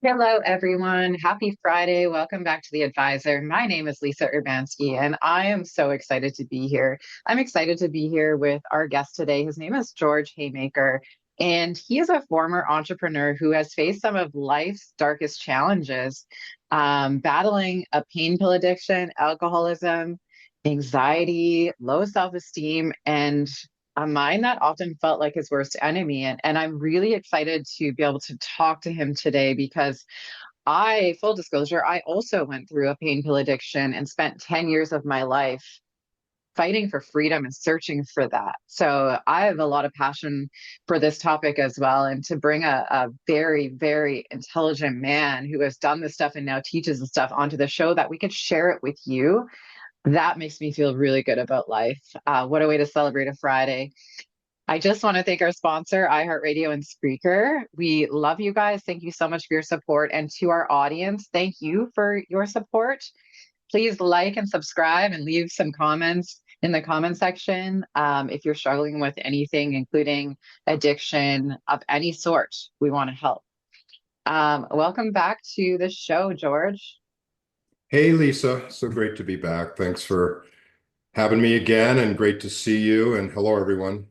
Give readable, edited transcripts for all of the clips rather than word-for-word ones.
Hello, everyone. Happy Friday. Welcome back to The Advisor. My name is Lisa Urbanski, and I am so excited to be here. I'm excited to be here with our guest today. His name is George Haymaker, and he is a former entrepreneur who has faced some of life's darkest challenges, battling a pain pill addiction, alcoholism, anxiety, low self-esteem, and a mind that often felt like his worst enemy. And I'm really excited to be able to talk to him today because full disclosure, I also went through a pain pill addiction and spent 10 years of my life fighting for freedom and searching for that. So I have a lot of passion for this topic as well. And to bring a very, very intelligent man who has done this stuff and now teaches the stuff onto the show that we could share it with you, that makes me feel really good about life. What a way to celebrate a Friday. I just want to thank our sponsor, iHeartRadio and Spreaker. We love you guys. Thank you so much for your support. And to our audience, thank you for your support. Please like and subscribe and leave some comments in the comment section if you're struggling with anything, including addiction of any sort. We want to help. Welcome back to the show, George. Hey Lisa, so great to be back. Thanks for having me again and great to see you. And hello, everyone.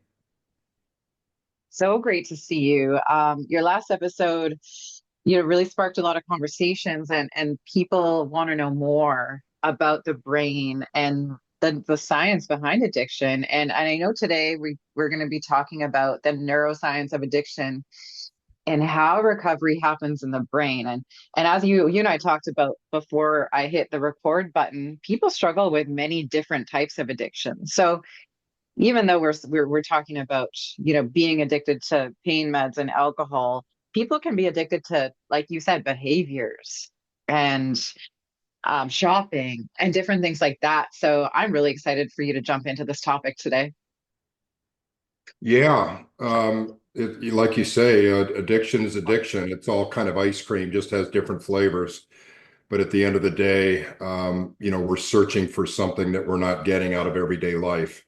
So great to see you. Your last episode, really sparked a lot of conversations, and people want to know more about the brain and the science behind addiction. And I know today we're going to be talking about the neuroscience of addiction and how recovery happens in the brain. And as you and I talked about before I hit the record button, people struggle with many different types of addiction. So even though we're talking about being addicted to pain meds and alcohol, people can be addicted to, like you said, behaviors and shopping and different things like that. So I'm really excited for you to jump into this topic today. Yeah, like you say, addiction is addiction. It's all kind of ice cream, just has different flavors. But at the end of the day, we're searching for something that we're not getting out of everyday life,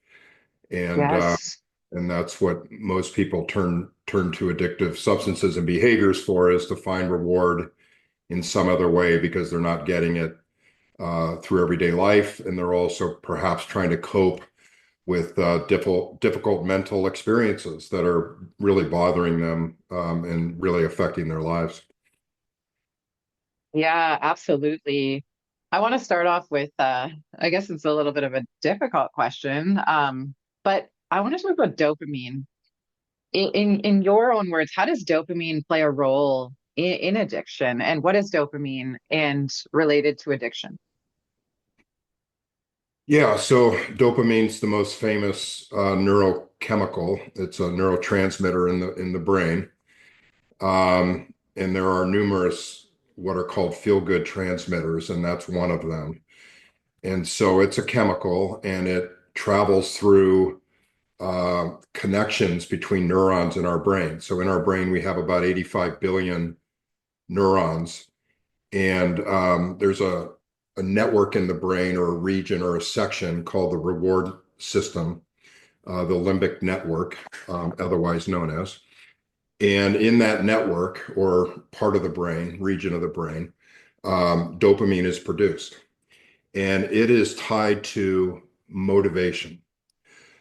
and uh, Yes. and that's what most people turn to addictive substances and behaviors for, is to find reward in some other way because they're not getting it through everyday life, and they're also perhaps trying to cope with difficult mental experiences that are really bothering them and really affecting their lives. Yeah, absolutely. I want to start off with I guess it's a little bit of a difficult question. But I want to talk about dopamine. In your own words, how does dopamine play a role in addiction? And what is dopamine and related to addiction? Yeah, so dopamine's the most famous neurochemical. It's a neurotransmitter in the brain, and there are numerous what are called feel-good transmitters, and that's one of them. And so it's a chemical, and it travels through connections between neurons in our brain. So in our brain, we have about 85 billion neurons, and there's a network in the brain, or a region, or a section called the reward system, the limbic network, otherwise known as. And in that network, or part of the brain, region of the brain, dopamine is produced, and it is tied to motivation.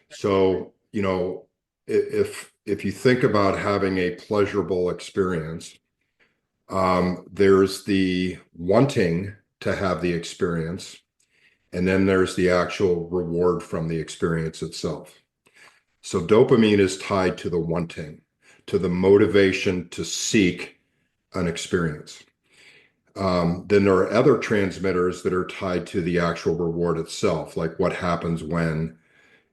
So, if you think about having a pleasurable experience, there's the wanting to have the experience, and then there's the actual reward from the experience itself. So dopamine is tied to the wanting, to the motivation to seek an experience. Then there are other transmitters that are tied to the actual reward itself, like what happens when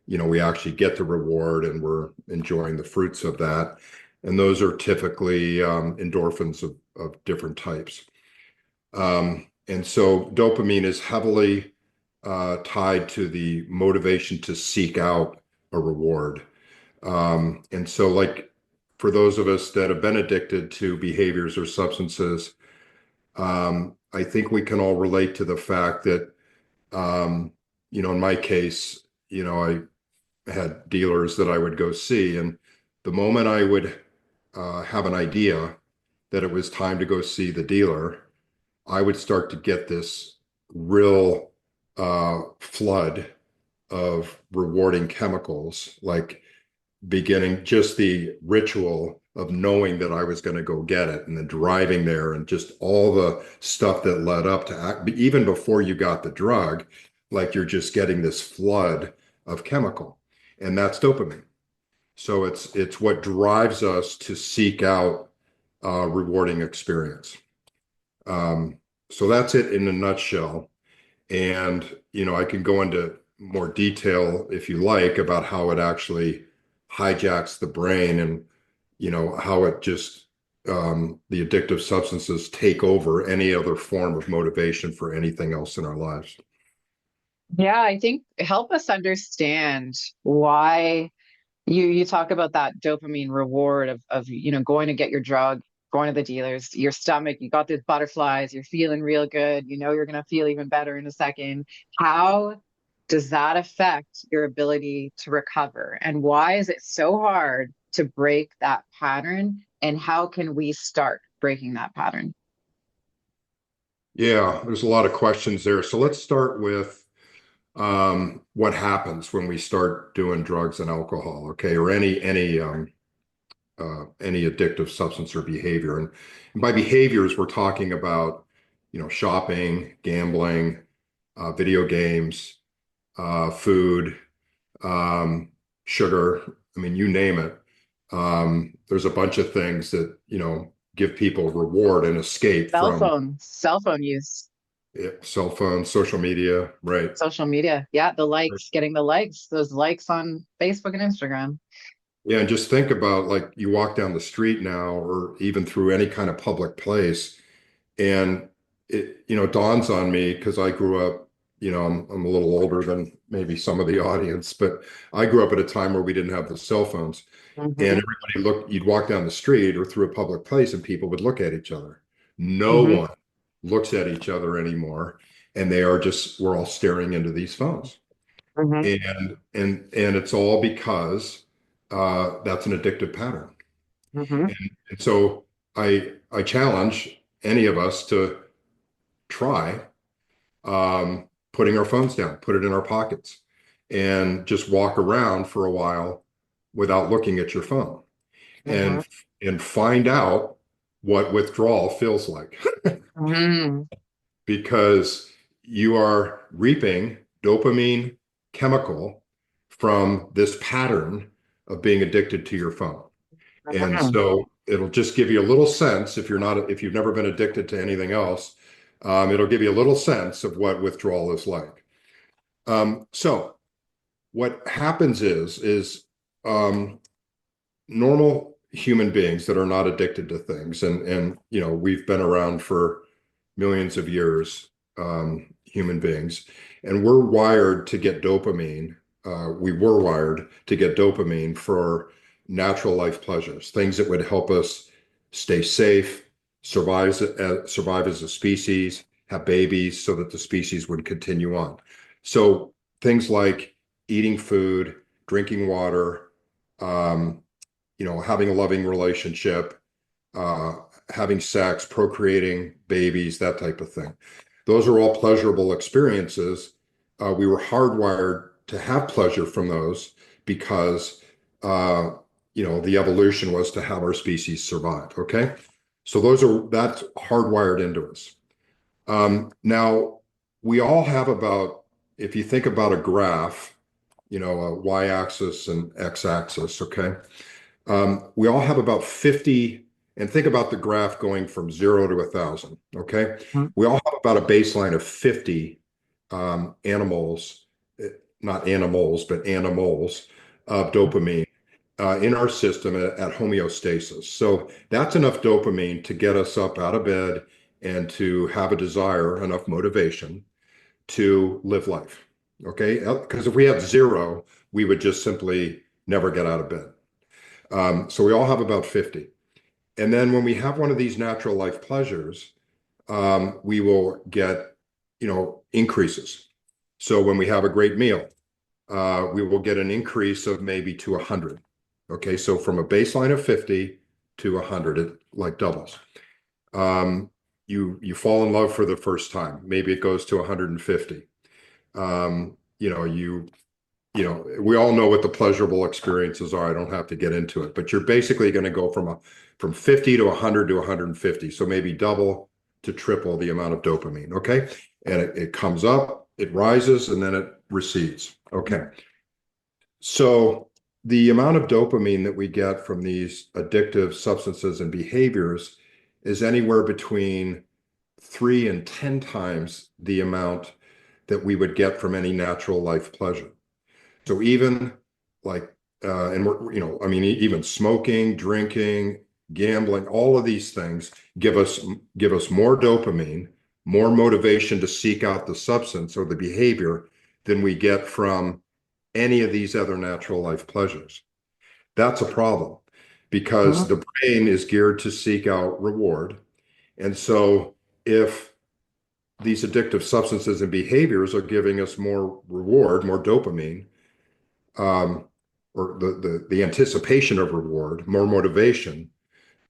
we actually get the reward and we're enjoying the fruits of that. And those are typically endorphins of different types. And so dopamine is heavily tied to the motivation to seek out a reward. And so, like, for those of us that have been addicted to behaviors or substances, I think we can all relate to the fact that, in my case, I had dealers that I would go see, and the moment I would have an idea that it was time to go see the dealer, I would start to get this real flood of rewarding chemicals, like beginning just the ritual of knowing that I was going to go get it and then driving there and just all the stuff that led up to even before you got the drug, like you're just getting this flood of chemical, and that's dopamine. So it's what drives us to seek out rewarding experience. Um, so that's it in a nutshell. And, I can go into more detail if you like about how it actually hijacks the brain and, how it just, the addictive substances take over any other form of motivation for anything else in our lives. Yeah, I think help us understand why you talk about that dopamine reward of going to get your drug, going to the dealers, your stomach, you got these butterflies, you're feeling real good, you're gonna feel even better in a second. How does that affect your ability to recover? And why is it so hard to break that pattern? And how can we start breaking that pattern? Yeah, there's a lot of questions there. So let's start with what happens when we start doing drugs and alcohol, okay, or any addictive substance or behavior. And by behaviors, we're talking about, shopping, gambling, video games, food, um, sugar. I mean, you name it. There's a bunch of things that, give people reward and escape from Cell phone use, cell phones, social media, right? social media. Yeah, the likes, getting the likes, those likes on Facebook and Instagram. Yeah, and just think about like you walk down the street now, or even through any kind of public place, and it, dawns on me because I grew up, I'm a little older than maybe some of the audience, but I grew up at a time where we didn't have the cell phones, and Hmm. everybody looked, you'd walk down the street or through a public place, and people would look at each other. No Hmm. one looks at each other anymore, and we're all staring into these phones. Hmm. And it's all because that's an addictive pattern. Hmm. And so I challenge any of us to try putting our phones down, put it in our pockets, and just walk around for a while without looking at your phone, Hmm. and and find out what withdrawal feels like. Hmm. Because you are reaping dopamine chemical from this pattern of being addicted to your phone. And Hmm. so it'll just give you a little sense if you've never been addicted to anything else, it'll give you a little sense of what withdrawal is like. So what happens is normal human beings that are not addicted to things, and we've been around for millions of years, human beings, and we're wired to get dopamine. We were wired to get dopamine for natural life pleasures, things that would help us stay safe, survive as a species, have babies so that the species would continue on. So things like eating food, drinking water, um, having a loving relationship, uh, having sex, procreating babies, that type of thing. Those are all pleasurable experiences. We were hardwired to have pleasure from those because, uh, the evolution was to have our species survive. Okay. So that's hardwired into us. Now, we all have about, if you think about a graph, a y-axis and x-axis, okay? We all have about 50, and think about the graph going from 0 to 1,000, okay? We all have about a baseline of 50 animals, not animals, but animals of dopamine in our system at homeostasis. So that's enough dopamine to get us up out of bed and to have a desire, enough motivation to live life, okay? Because if we had zero, we would just simply never get out of bed. So we all have about 50. And then when we have one of these natural life pleasures, we will get, increases. So when we have a great meal, we will get an increase of maybe to 100. Okay, so from a baseline of 50 to 100, it like doubles. You fall in love for the first time. Maybe it goes to 150. We all know what the pleasurable experiences are. I don't have to get into it, but you're basically going to go from 50 to 100 to 150. So maybe double to triple the amount of dopamine. Okay. And it comes up, it rises, and then it recedes. Okay. So the amount of dopamine that we get from these addictive substances and behaviors is anywhere between 3 and 10 times the amount that we would get from any natural life pleasure. So even like, and I mean, even smoking, drinking, gambling, all of these things give us more dopamine, more motivation to seek out the substance or the behavior than we get from any of these other natural life pleasures. That's a problem because Mhm. the brain is geared to seek out reward. And so if these addictive substances and behaviors are giving us more reward, more dopamine, um, or the anticipation of reward, more motivation,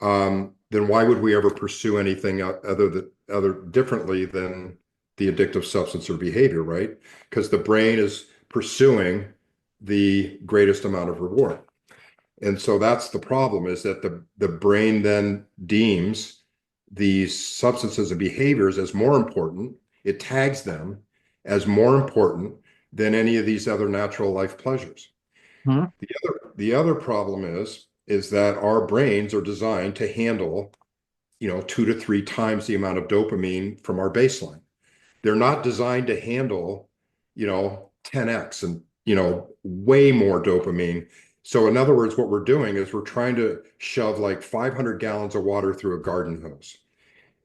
then why would we ever pursue anything other differently than the addictive substance or behavior, right? Because the brain is pursuing the greatest amount of reward. And so that's the problem, is that the brain then deems these substances and behaviors as more important. It tags them as more important than any of these other natural life pleasures. Mhm. The other problem is that our brains are designed to handle, 2 to 3 times the amount of dopamine from our baseline. They're not designed to handle, 10x and, way more dopamine. So in other words, what we're doing is we're trying to shove like 500 gallons of water through a garden hose.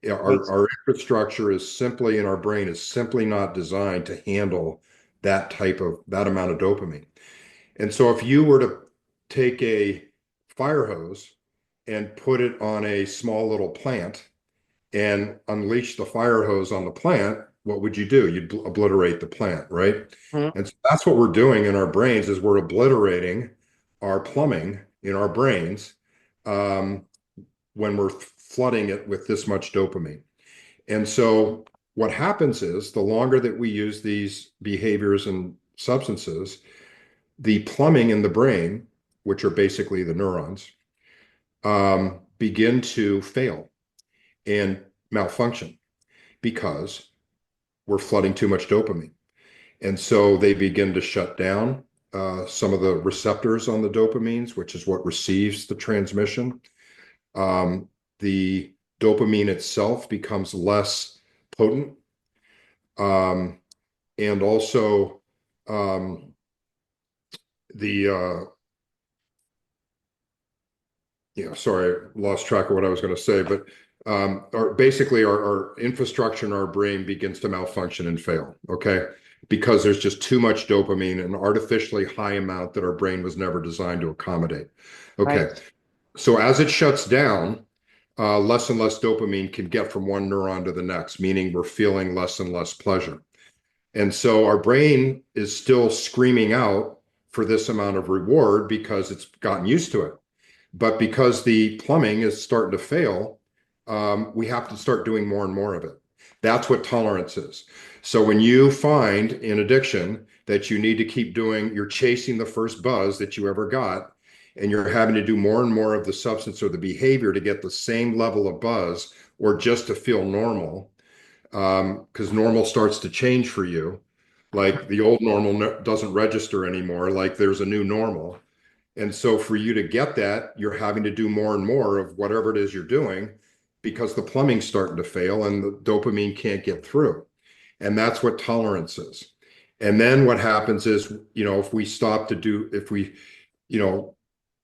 Right. Our infrastructure is simply, in our brain, is simply not designed to handle that amount of dopamine. And so if you were to take a fire hose and put it on a small little plant and unleash the fire hose on the plant, what would you do? You'd obliterate the plant, right? Mhm. And so that's what we're doing in our brains, is we're obliterating our plumbing in our brains, um, when we're flooding it with this much dopamine. And so what happens is, the longer that we use these behaviors and substances, the plumbing in the brain, which are basically the neurons, begin to fail and malfunction because we're flooding too much dopamine. And so they begin to shut down some of the receptors on the dopamines, which is what receives the transmission. The dopamine itself becomes less potent. Um, and also, um, the sorry, I lost track of what I was going to say, but basically our infrastructure in our brain begins to malfunction and fail, okay? Because there's just too much dopamine, an artificially high amount that our brain was never designed to accommodate. Right. Okay, so as it shuts down, less and less dopamine can get from one neuron to the next, meaning we're feeling less and less pleasure. And so our brain is still screaming out for this amount of reward because it's gotten used to it. But because the plumbing is starting to fail, we have to start doing more and more of it. That's what tolerance is. So when you find in addiction that you need to keep doing, you're chasing the first buzz that you ever got, and you're having to do more and more of the substance or the behavior to get the same level of buzz or just to feel normal, because normal starts to change for you. Like the old normal doesn't register anymore, like there's a new normal. And so for you to get that, you're having to do more and more of whatever it is you're doing because the plumbing's starting to fail and the dopamine can't get through. And that's what tolerance is. And then what happens is, if we stop to do, if we, you know,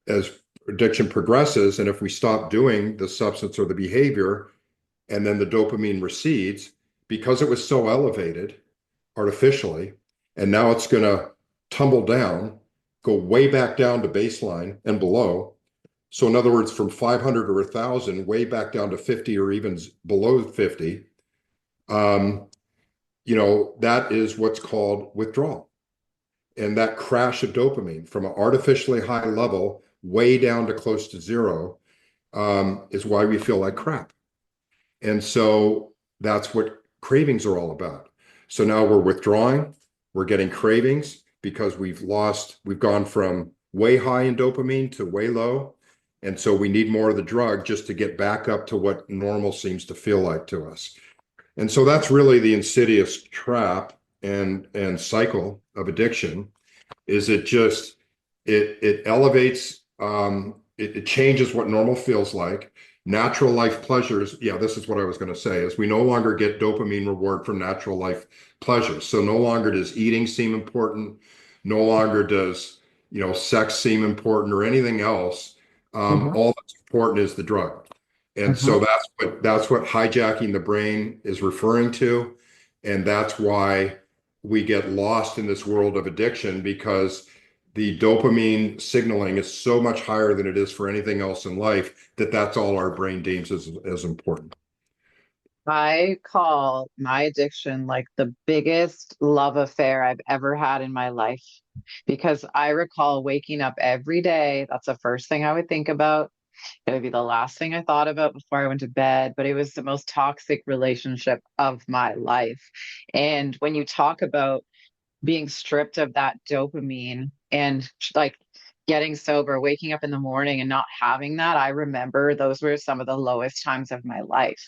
as addiction progresses, and if we stop doing the substance or the behavior, and then the dopamine recedes because it was so elevated artificially, and now it's going to tumble down, go way back down to baseline and below. So in other words, from 500 or 1,000, way back down to 50 or even below 50, um, that is what's called withdrawal. And that crash of dopamine from an artificially high level way down to close to zero is why we feel like crap. And so that's what cravings are all about. So now we're withdrawing, we're getting cravings because we've gone from way high in dopamine to way low. And so we need more of the drug just to get back up to what normal seems to feel like to us. And so that's really the insidious trap and cycle of addiction is it elevates it changes what normal feels like. Natural life pleasures, yeah, this is what I was going to say, is we no longer get dopamine reward from natural life pleasures. So no longer does eating seem important, no longer does sex seem important or anything else. Hmm. All that's important is the drug. And so Hmm. that's what hijacking the brain is referring to. And that's why we get lost in this world of addiction because the dopamine signaling is so much higher than it is for anything else in life that that's all our brain deems as important. I call my addiction like the biggest love affair I've ever had in my life because I recall waking up every day. That's the first thing I would think about. It would be the last thing I thought about before I went to bed, but it was the most toxic relationship of my life. And when you talk about being stripped of that dopamine and like getting sober, waking up in the morning and not having that, I remember those were some of the lowest times of my life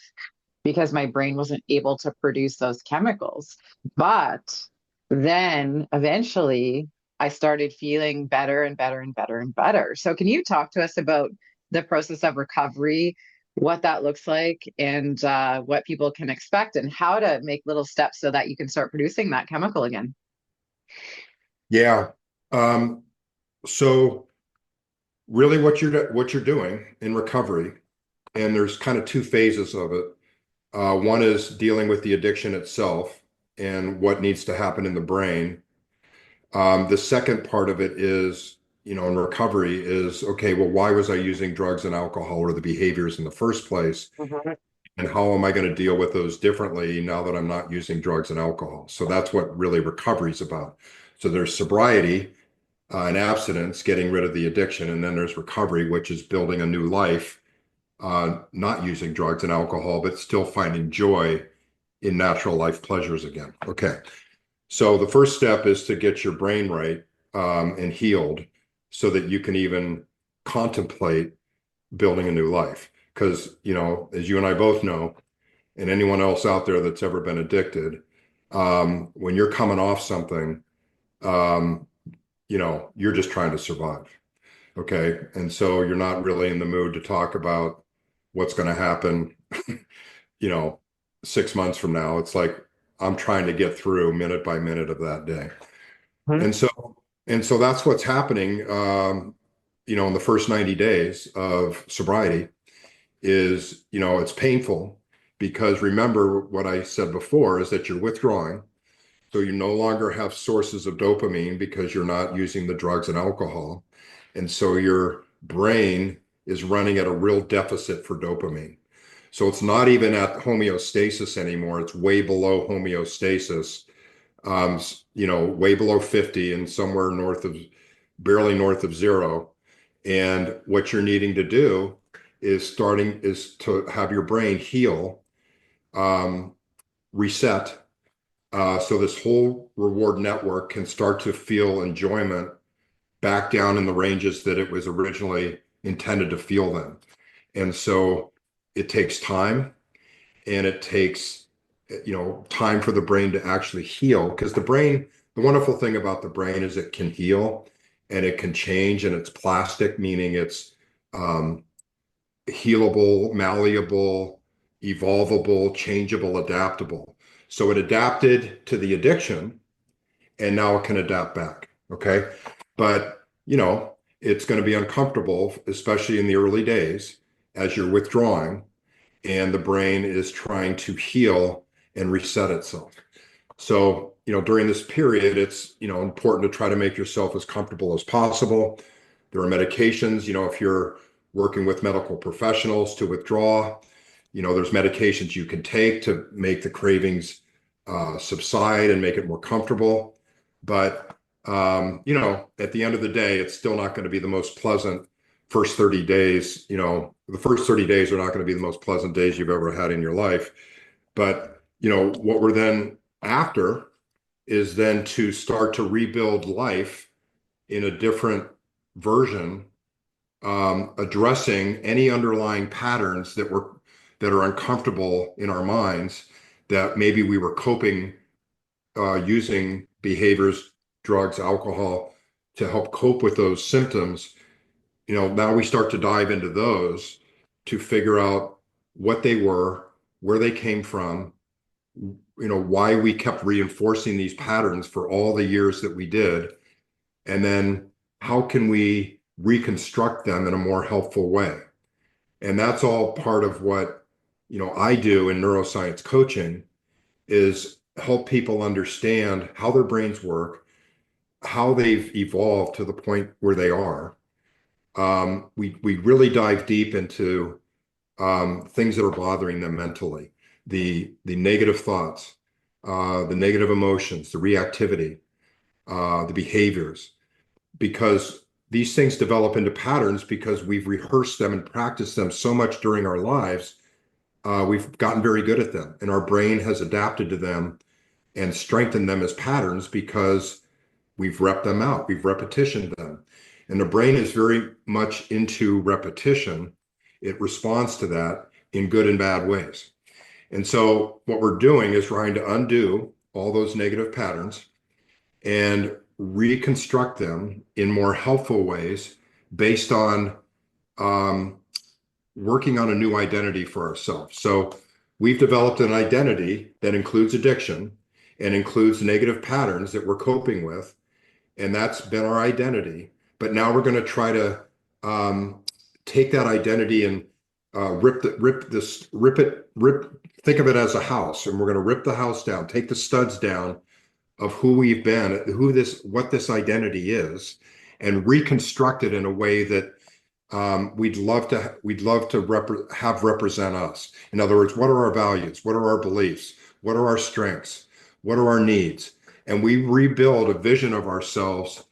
because my brain wasn't able to produce those chemicals. But then eventually I started feeling better and better and better and better. So, can you talk to us about the process of recovery, what that looks like, and what people can expect, and how to make little steps so that you can start producing that chemical again? Yeah. Um, so really what you're doing in recovery, and there's kind of two phases of it. One is dealing with the addiction itself and what needs to happen in the brain. The second part of it is, in recovery is, okay, well, why was I using drugs and alcohol or the behaviors in the first place? Mhm. And how am I going to deal with those differently now that I'm not using drugs and alcohol? So that's what really recovery is about. So there's sobriety and abstinence, getting rid of the addiction. And then there's recovery, which is building a new life, not using drugs and alcohol, but still finding joy in natural life pleasures again. Okay. So the first step is to get your brain right and healed so that you can even contemplate building a new life. Because, as you and I both know, and anyone else out there that's ever been addicted, when you're coming off something, um, you're just trying to survive. Okay. And so you're not really in the mood to talk about what's going to happen, you know, 6 months from now. It's like I'm trying to get through minute by minute of that day. Mhm. And so that's what's happening, in the first 90 days of sobriety is, it's painful because remember what I said before is that you're withdrawing. So you no longer have sources of dopamine because you're not using the drugs and alcohol. And so your brain is running at a real deficit for dopamine. So it's not even at homeostasis anymore. It's way below homeostasis, way below 50 and somewhere barely north of zero. And what you're needing to do is to have your brain heal, um, reset, so this whole reward network can start to feel enjoyment back down in the ranges that it was originally intended to feel then. And so it takes time and it takes, time for the brain to actually heal because the wonderful thing about the brain is it can heal and it can change and it's plastic, meaning it's um, healable, malleable, evolvable, changeable, adaptable. So it adapted to the addiction and now it can adapt back. Okay. But, it's going to be uncomfortable, especially in the early days as you're withdrawing and the brain is trying to heal and reset itself. So, during this period, it's, important to try to make yourself as comfortable as possible. There are medications, if you're working with medical professionals to withdraw, there's medications you can take to make the cravings subside and make it more comfortable. But, at the end of the day, it's still not going to be the most pleasant first 30 days, the first 30 days are not going to be the most pleasant days you've ever had in your life. But, what we're then after is then to start to rebuild life in a different version, addressing any underlying patterns that are uncomfortable in our minds, that maybe we were coping using behaviors, drugs, alcohol to help cope with those symptoms. Now we start to dive into those to figure out what they were, where they came from, why we kept reinforcing these patterns for all the years that we did, and then how can we reconstruct them in a more helpful way. And that's all part of what, I do in neuroscience coaching, is help people understand how their brains work, how they've evolved to the point where they are. We really dive deep into things that are bothering them mentally, the negative thoughts, the negative emotions, the reactivity, the behaviors, because these things develop into patterns because we've rehearsed them and practiced them so much during our lives. We've gotten very good at them, and our brain has adapted to them and strengthened them as patterns because we've repped them out, we've repetitioned them. And the brain is very much into repetition. It responds to that in good and bad ways. And so what we're doing is trying to undo all those negative patterns and reconstruct them in more helpful ways based on um, working on a new identity for ourselves. So we've developed an identity that includes addiction and includes negative patterns that we're coping with, and that's been our identity. But now we're going to try to take that identity and think of it as a house, and we're going to rip the house down, take the studs down of who we've been, what this identity is, and reconstruct it in a way that we'd love to have represent us. In other words, what are our values? What are our beliefs? What are our strengths? What are our needs? And we rebuild a vision of ourselves,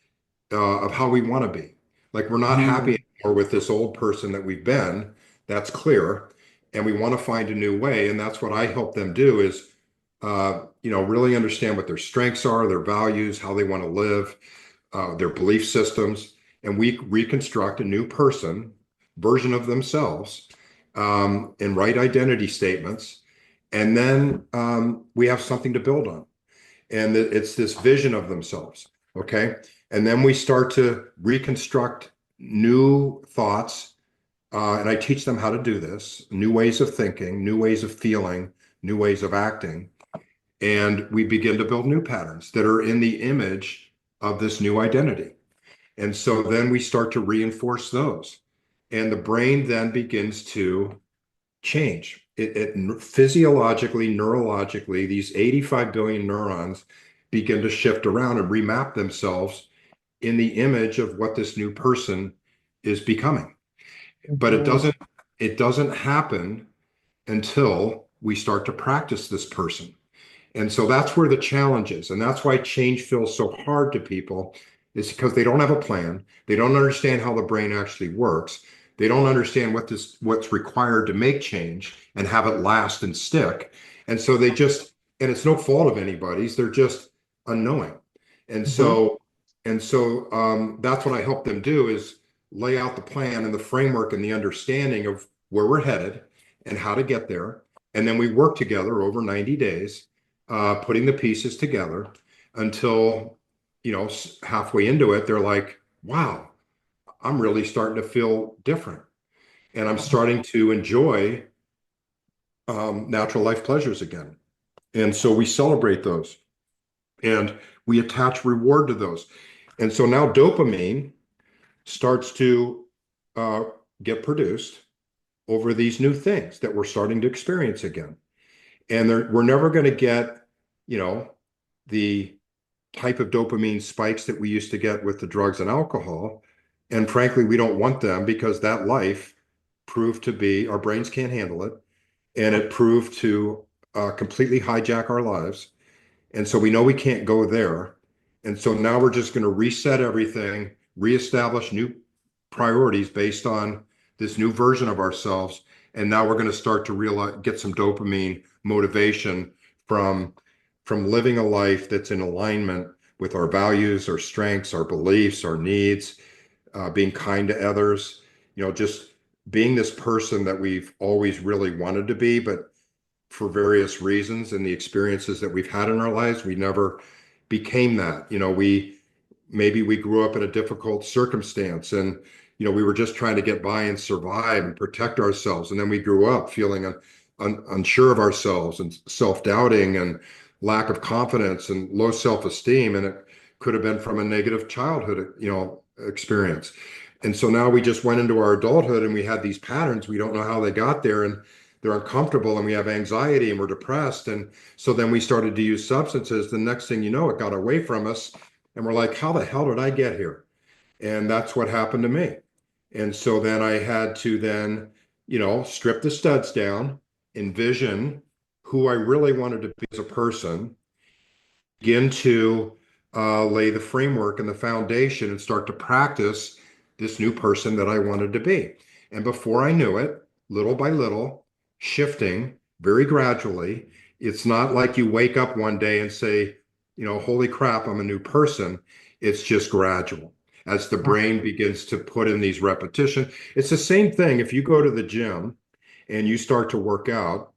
of how we want to be. Like, we're not Mm-hmm. happy anymore with this old person that we've been. That's clear. And we want to find a new way. And that's what I help them do, is, really understand what their strengths are, their values, how they want to live, their belief systems. And we reconstruct a new version of themselves, and write identity statements. And then we have something to build on. And it's this vision of themselves. Okay. And then we start to reconstruct new thoughts. And I teach them how to do this, new ways of thinking, new ways of feeling, new ways of acting. And we begin to build new patterns that are in the image of this new identity. And so then we start to reinforce those. And the brain then begins to change. It physiologically, neurologically, these 85 billion neurons begin to shift around and remap themselves in the image of what this new person is becoming. But it doesn't happen until we start to practice this person. And so that's where the challenge is. And that's why change feels so hard to people, is because they don't have a plan. They don't understand how the brain actually works. They don't understand what's required to make change and have it last and stick. And so and it's no fault of anybody's, they're just unknowing. And Mm-hmm. so, that's what I help them do, is lay out the plan and the framework and the understanding of where we're headed and how to get there. And then we work together over 90 days, putting the pieces together until, halfway into it, they're like, wow, I'm really starting to feel different. And I'm starting to enjoy natural life pleasures again. And so we celebrate those and we attach reward to those. And so now dopamine starts to uh, get produced over these new things that we're starting to experience again. And we're never going to get, the type of dopamine spikes that we used to get with the drugs and alcohol. And frankly, we don't want them, because that life proved to be, our brains can't handle it. And it proved to completely hijack our lives. And so we know we can't go there. And so now we're just going to reset everything, reestablish new priorities based on this new version of ourselves. And now we're going to start to realize, get some dopamine motivation from living a life that's in alignment with our values, our strengths, our beliefs, our needs, being kind to others, just being this person that we've always really wanted to be, but for various reasons and the experiences that we've had in our lives, we never became that. Maybe we grew up in a difficult circumstance and we were just trying to get by and survive and protect ourselves. And then we grew up feeling unsure of ourselves and self-doubting and lack of confidence and low self-esteem. And it could have been from a negative childhood, experience. And so now we just went into our adulthood and we had these patterns. We don't know how they got there, and they're uncomfortable, and we have anxiety and we're depressed. And so then we started to use substances. The next thing you know, it got away from us. And we're like, how the hell did I get here? And that's what happened to me. And so then I had to then, strip the studs down, envision who I really wanted to be as a person, begin to lay the framework and the foundation and start to practice this new person that I wanted to be. And before I knew it, little by little, shifting very gradually, it's not like you wake up one day and say, holy crap, I'm a new person. It's just gradual. As the brain begins to put in these repetitions, it's the same thing. If you go to the gym and you start to work out,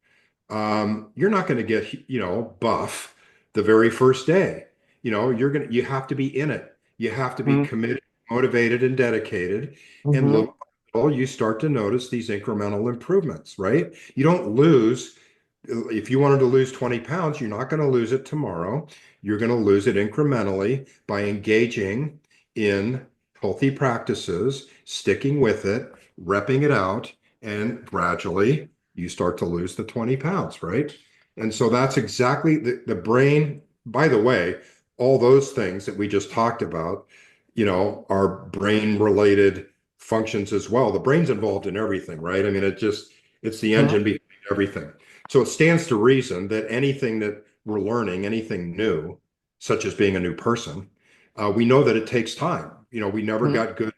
you're not going to get, buff the very first day. You have to be in it. You have to be committed, motivated, and dedicated. And Mm-hmm. little by little, you start to notice these incremental improvements, right? You don't lose. If you wanted to lose 20 pounds, you're not going to lose it tomorrow. You're going to lose it incrementally by engaging in healthy practices, sticking with it, repping it out, and gradually you start to lose the 20 pounds, right? And so that's exactly the brain. By the way, all those things that we just talked about, are brain related functions as well. The brain's involved in everything, right? I mean, it's the engine behind everything. So it stands to reason that anything that we're learning, anything new, such as being a new person, we know that it takes time. We never Mm-hmm. got good,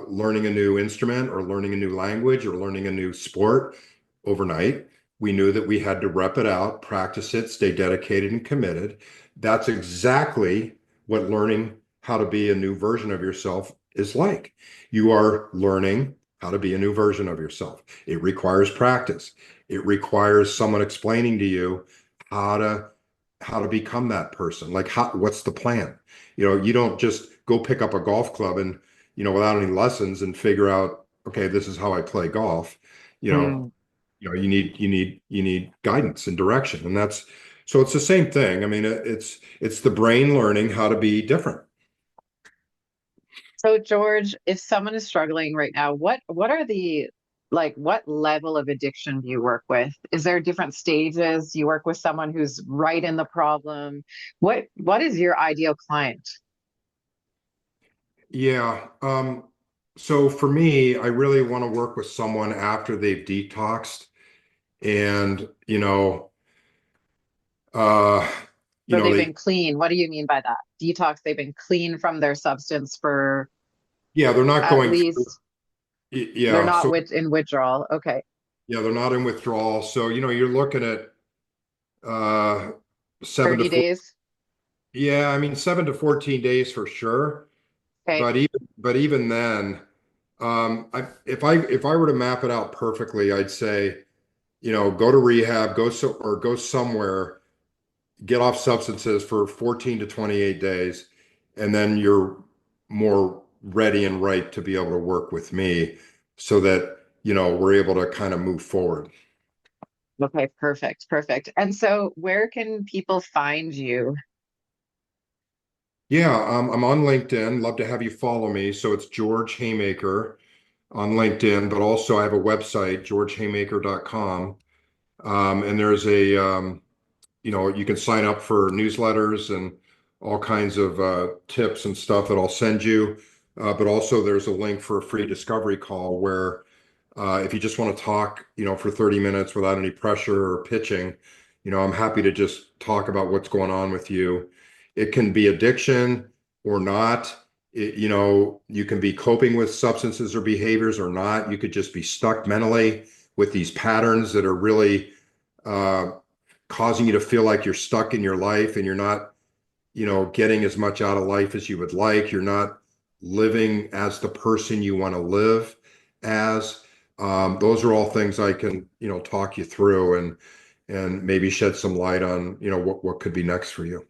learning a new instrument or learning a new language or learning a new sport overnight. We knew that we had to rep it out, practice it, stay dedicated and committed. That's exactly what learning how to be a new version of yourself is like. You are learning how to be a new version of yourself. It requires practice. It requires someone explaining to you how to become that person. Like what's the plan? You don't just go pick up a golf club and without any lessons and figure out, okay, this is how I play golf. You know, Mm. you need guidance and direction. And that's so it's the same thing. I mean, it's the brain learning how to be different. So, George, if someone is struggling right now, what are the what level of addiction do you work with? Is there different stages? You work with someone who's right in the problem. What is your ideal client? Yeah. So for me, I really want to work with someone after they've detoxed and, uh, So they've they, been clean. What do you mean by that? Detox, they've been clean from their substance for yeah, they're not at going through, least they're yeah. not So in withdrawal. Okay. yeah, they're not in withdrawal. So, you're looking at, uh, 7 to 30 4. days. Yeah, I mean, 7 to 14 days for sure. Okay. But even then, if I were to map it out perfectly, I'd say, go to rehab, go somewhere, get off substances for 14 to 28 days, and then you're more ready and right to be able to work with me so that, we're able to kind of move forward. Okay, perfect. Perfect. And so where can people find you? Yeah, I'm on LinkedIn. Love to have you follow me. So it's George Haymaker on LinkedIn, but also I have a website, georgehaymaker.com. And there's you can sign up for newsletters and all kinds of tips and stuff that I'll send you. But also there's a link for a free discovery call where if you just want to talk, for 30 minutes without any pressure or pitching, I'm happy to just talk about what's going on with you. It can be addiction or not. You can be coping with substances or behaviors or not. You could just be stuck mentally with these patterns that are really uh, causing you to feel like you're stuck in your life and you're not, getting as much out of life as you would like. You're not living as the person you want to live as. Those are all things I can, talk you through and maybe shed some light on, what could be next for you.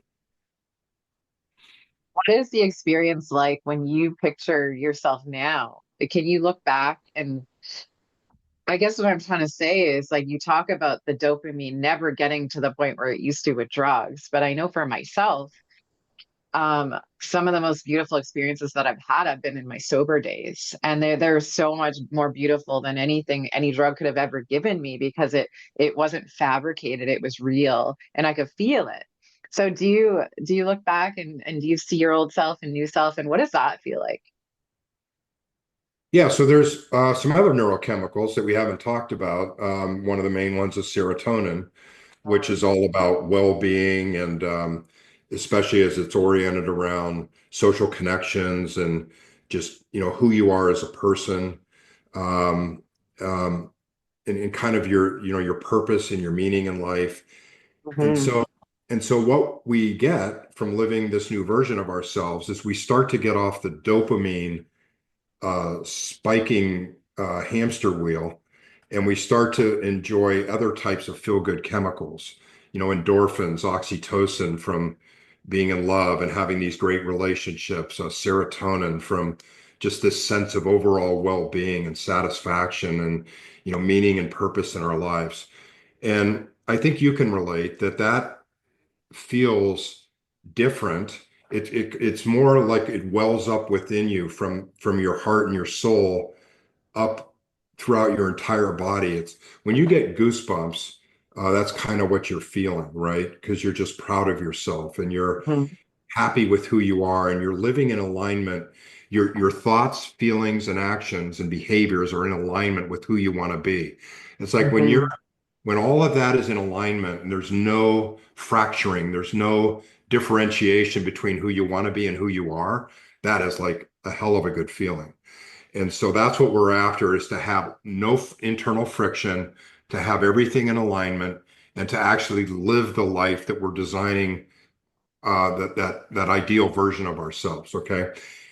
What is the experience like when you picture yourself now? Can you look back and I guess what I'm trying to say is like you talk about the dopamine never getting to the point where it used to with drugs, but I know for myself, some of the most beautiful experiences that I've had have been in my sober days. And they're so much more beautiful than anything any drug could have ever given me because it wasn't fabricated, it was real and I could feel it. So do you look back and do you see your old self and new self and what does that feel like? Yeah, so there's some other neurochemicals that we haven't talked about. One of the main ones is serotonin, which is all about well-being and especially as it's oriented around social connections and just who you are as a person, um, um, and kind of your purpose and your meaning in life. And Hmm. so and so what we get from living this new version of ourselves is we start to get off the dopamine spiking hamster wheel, and we start to enjoy other types of feel-good chemicals, endorphins, oxytocin from being in love and having these great relationships, serotonin from just this sense of overall well-being and satisfaction and, meaning and purpose in our lives. And I think you can relate that feels different. It's more like it wells up within you from your heart and your soul up throughout your entire body. It's when you get goosebumps, that's kind of what you're feeling, right? Because you're just proud of yourself and you're Hmm. happy with who you are and you're living in alignment. Your thoughts, feelings, and actions and behaviors are in alignment with who you want to be. It's like Hmm. when all of that is in alignment and there's no fracturing, there's no differentiation between who you want to be and who you are, that is like a hell of a good feeling. And so that's what we're after is to have no internal friction, to have everything in alignment, and to actually live the life that we're designing, that ideal version of ourselves. Okay.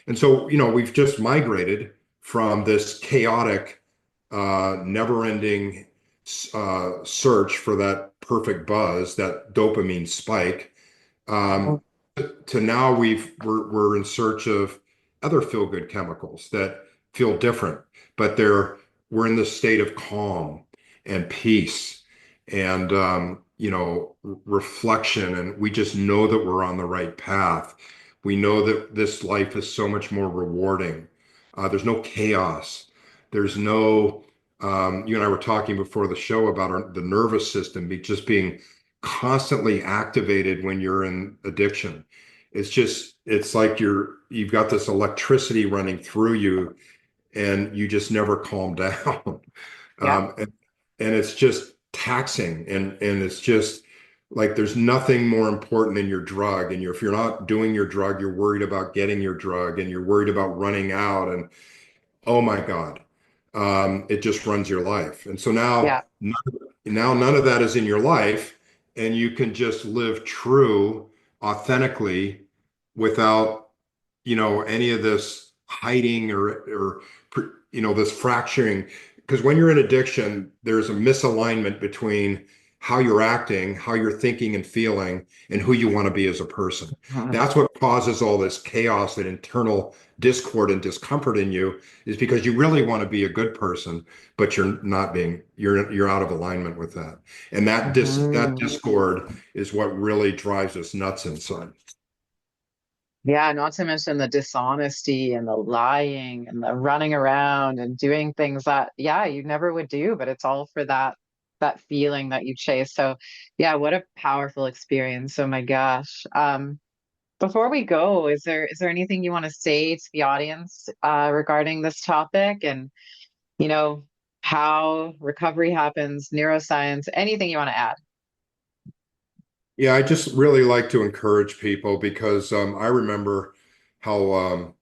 And so, we've just migrated from this chaotic, never-ending search for that perfect buzz, that dopamine spike, um, to now we're in search of other feel-good chemicals that feel different, but we're in this state of calm and peace and reflection, and we just know that we're on the right path. We know that this life is so much more rewarding. There's no chaos. There's no You and I were talking before the show about the nervous system just being constantly activated when you're in addiction. It's like you've got this electricity running through you and you just never calm down. Yeah. Um, and, and it's just taxing and it's just like there's nothing more important than your drug. And if you're not doing your drug, you're worried about getting your drug and you're worried about running out. And oh my God, it just runs your life. And so Yeah. now none of that is in your life, and you can just live true, authentically, without, any of this hiding or this fracturing. Because when you're in addiction, there's a misalignment between how you're acting, how you're thinking and feeling, and who you want to be as a person. Mhm. That's what causes all this chaos and internal discord and discomfort in you, is because you really want to be a good person, but you're not being, you're out of alignment with that. And that Mhm. discord is what really drives us nuts inside. Yeah, not to mention the dishonesty and the lying and the running around and doing things that, yeah, you never would do, but it's all for that feeling that you chase. So, yeah, what a powerful experience. Oh my gosh. Before we go, is there anything you want to say to the audience regarding this topic and, you know, how recovery happens, neuroscience, anything you want to add? Yeah, I just really like to encourage people because I remember how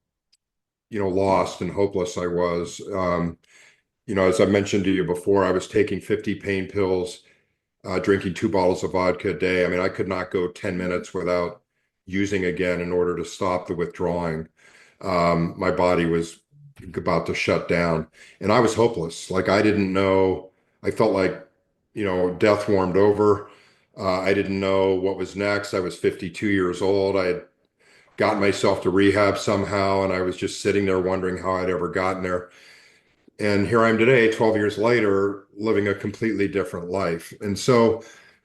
lost and hopeless I was. As I mentioned to you before, I was taking 50 pain pills, drinking 2 bottles of vodka a day. I mean, I could not go 10 minutes without using again in order to stop the withdrawing. My body was about to shut down, and I was hopeless. Like I didn't know, I felt like, death warmed over. I didn't know what was next. I was 52 years old. I had gotten myself to rehab somehow, and I was just sitting there wondering how I'd ever gotten there. And here I am today, 12 years later, living a completely different life. And so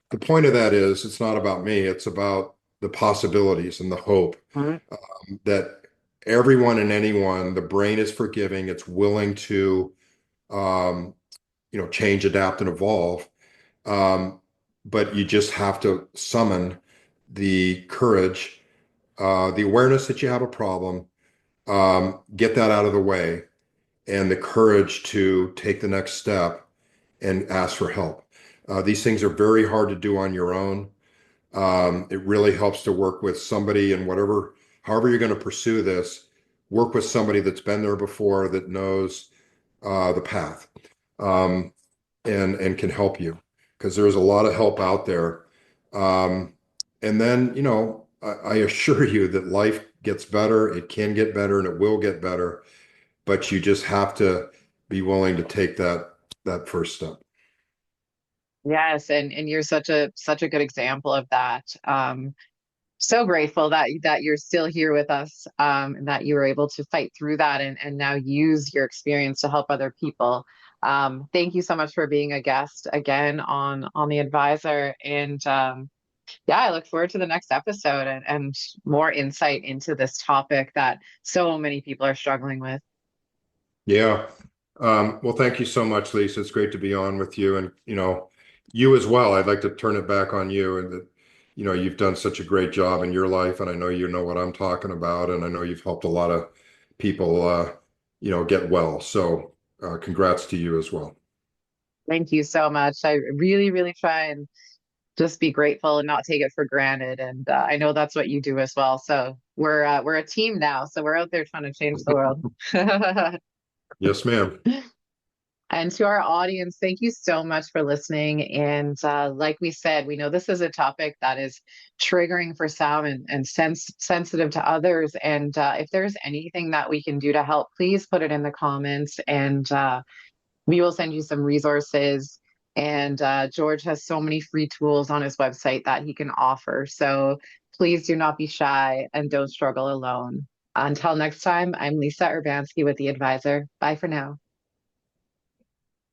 the point of that is it's not about me, it's about the possibilities and the hope Mhm. that everyone and anyone, the brain is forgiving, it's willing to um, change, adapt, and evolve. Um, but you just have to summon the courage, the awareness that you have a problem, get that out of the way, and the courage to take the next step and ask for help. These things are very hard to do on your own. It really helps to work with somebody and however you're going to pursue this, work with somebody that's been there before that knows the path, um, and can help you because there's a lot of help out there. Um, and then, I assure you that life gets better. It can get better and it will get better, but you just have to be willing to take that first step. Yes, and you're such a good example of that. So grateful that you're still here with us, and that you were able to fight through that and now use your experience to help other people. Thank you so much for being a guest again on the Advisor. And yeah, I look forward to the next episode and more insight into this topic that so many people are struggling with. Yeah. Well, thank you so much, Lisa. It's great to be on with you and, you as well. I'd like to turn it back on you and that, you've done such a great job in your life and I know you know what I'm talking about and I know you've helped a lot of people, get well. So, congrats to you as well. Thank you so much. I really, really try and just be grateful and not take it for granted. And I know that's what you do as well. So we're a team now. So we're out there trying to change the world. Yes, ma'am. And to our audience, thank you so much for listening. And like we said, we know this is a topic that is triggering for some and sensitive to others. And if there's anything that we can do to help, please put it in the comments. And we will send you some resources. And George has so many free tools on his website that he can offer. So please do not be shy and don't struggle alone. Until next time, I'm Lisa Urbanski with The Advisor. Bye for now.